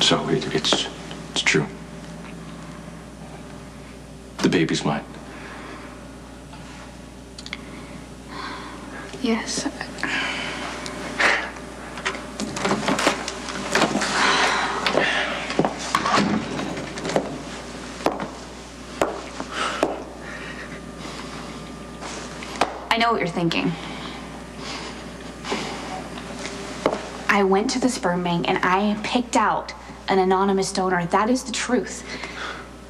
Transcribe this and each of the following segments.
So it's true. The baby's mine. Yes. I know what you're thinking. I went to the sperm bank and I picked out an anonymous donor. That is the truth.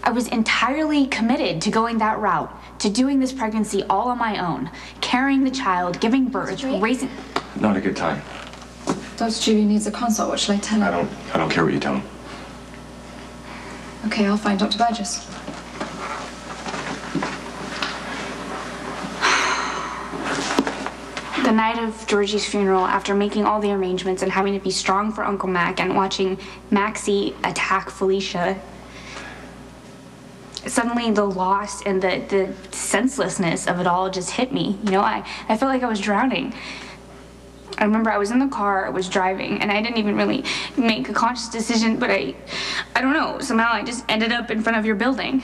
I was entirely committed to going that route, to doing this pregnancy all on my own, carrying the child, giving birth, raising... Not a good time. Dr. Julie needs a consult. What shall I tell her? I don't care what you tell him. Okay, I'll find Dr. Burgess. The night of Georgie's funeral, after making all the arrangements and having to be strong for Uncle Mac and watching Maxie attack Felicia, suddenly the loss and the senselessness of it all just hit me. You know, I felt like I was drowning. I remember I was in the car, I was driving, and I didn't even really make a conscious decision, but I don't know, somehow I just ended up in front of your building.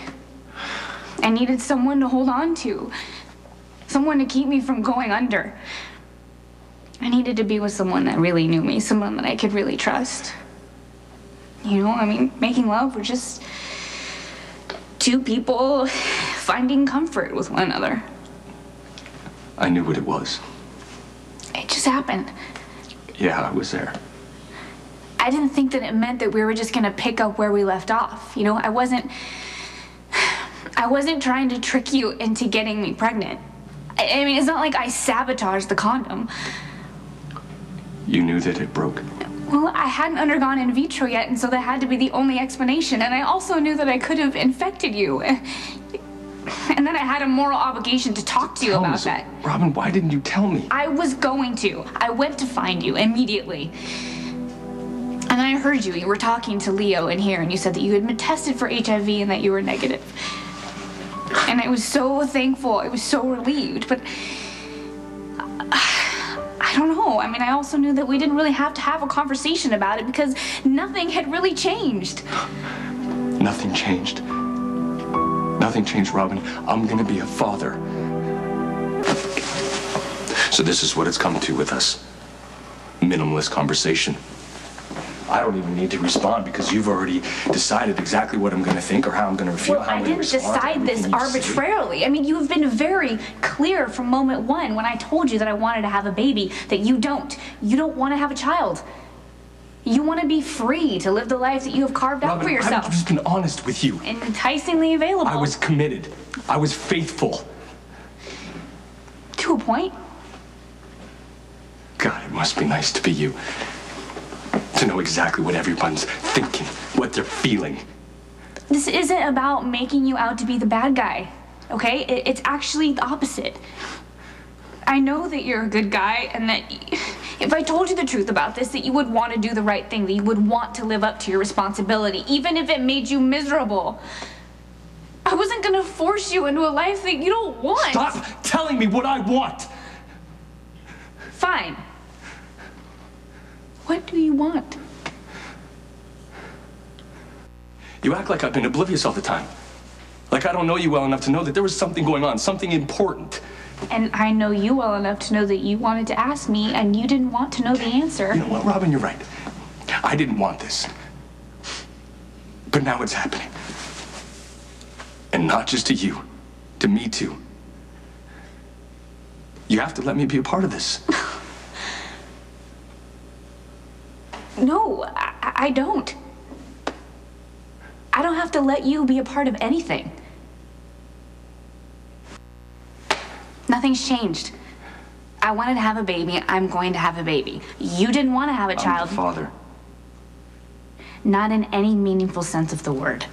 I needed someone to hold on to, someone to keep me from going under. I needed to be with someone that really knew me, someone that I could really trust. You know, I mean, making love, we're just two people finding comfort with one another. I knew what it was. It just happened. Yeah, I was there. I didn't think that it meant that we were just gonna pick up where we left off. You know, I wasn't trying to trick you into getting me pregnant. I mean, it's not like I sabotaged the condom. You knew that it broke. Well, I hadn't undergone in vitro yet, and so that had to be the only explanation. And I also knew that I could have infected you. And then I had a moral obligation to talk to you about that. Robin, why didn't you tell me? I was going to. I went to find you immediately. And then I heard you. You were talking to Leo in here, and you said that you had been tested for HIV and that you were negative. And I was so thankful. I was so relieved. But I don't know. I mean, I also knew that we didn't really have to have a conversation about it because nothing had really changed. Nothing changed. Nothing changed, Robin. I'm gonna be a father. So this is what it's come to with us. Minimalist conversation. I don't even need to respond because you've already decided exactly what I'm going to think or how I'm going to feel. Well, I didn't decide this arbitrarily. I mean, you've been very clear from moment one when I told you that I wanted to have a baby that you don't. You don't want to have a child. You want to be free to live the life that you have carved out for yourself. I've just been honest with you. And enticingly available. I was committed. I was faithful. To a point. God, it must be nice to be you. To know exactly what everyone's thinking, what they're feeling. This isn't about making you out to be the bad guy, okay? It's actually the opposite. I know that you're a good guy and that if I told you the truth about this, that you would want to do the right thing, that you would want to live up to your responsibility, even if it made you miserable. I wasn't gonna force you into a life that you don't want. Stop telling me what I want. Fine. What do you want? You act like I've been oblivious all the time. Like I don't know you well enough to know that there was something going on, something important. And I know you well enough to know that you wanted to ask me and you didn't want to know the answer. You know what, Robin, you're right. I didn't want this. But now it's happening. And not just to you, to me too. You have to let me be a part of this. No, I don't. I don't have to let you be a part of anything. Nothing's changed. I wanted to have a baby. I'm going to have a baby. You didn't want to have a child. I'm the father. Not in any meaningful sense of the word.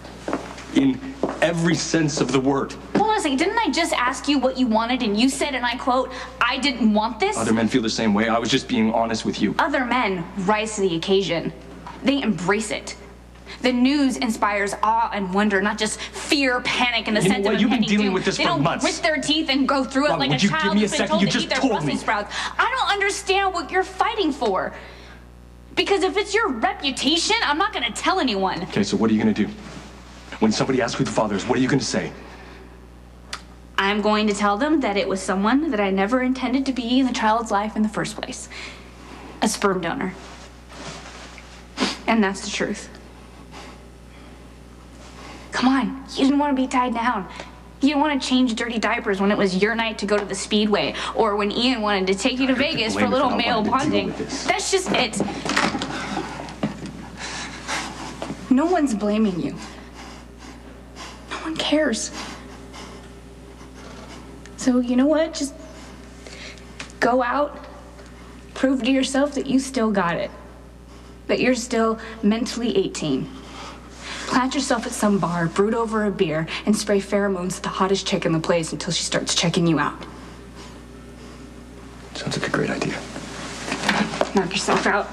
In every sense of the word. Hold on a second. Didn't I just ask you what you wanted and you said, and I quote, I didn't want this? Other men feel the same way. I was just being honest with you. Other men rise to the occasion. They embrace it. The news inspires awe and wonder, not just fear, panic, and the sense of impending doom. You've been dealing with this for months. They don't grit their teeth and go through it like a child who's been told to eat their Brussels sprouts. I don't understand what you're fighting for. Because if it's your reputation, I'm not gonna tell anyone. Okay, so what are you gonna do? When somebody asks who the father is, what are you gonna say? I'm going to tell them that it was someone that I never intended to be in the child's life in the first place. A sperm donor. And that's the truth. Come on, you didn't want to be tied down. You didn't want to change dirty diapers when it was your night to go to the Speedway, or when Ian wanted to take you to Vegas for a little male bonding. That's just it. No one's blaming you. No one cares. So, you know what? Just go out, prove to yourself that you still got it. That you're still mentally 18. Plant yourself at some bar, brood over a beer, and spray pheromones at the hottest chick in the place until she starts checking you out. Sounds like a great idea. Knock yourself out.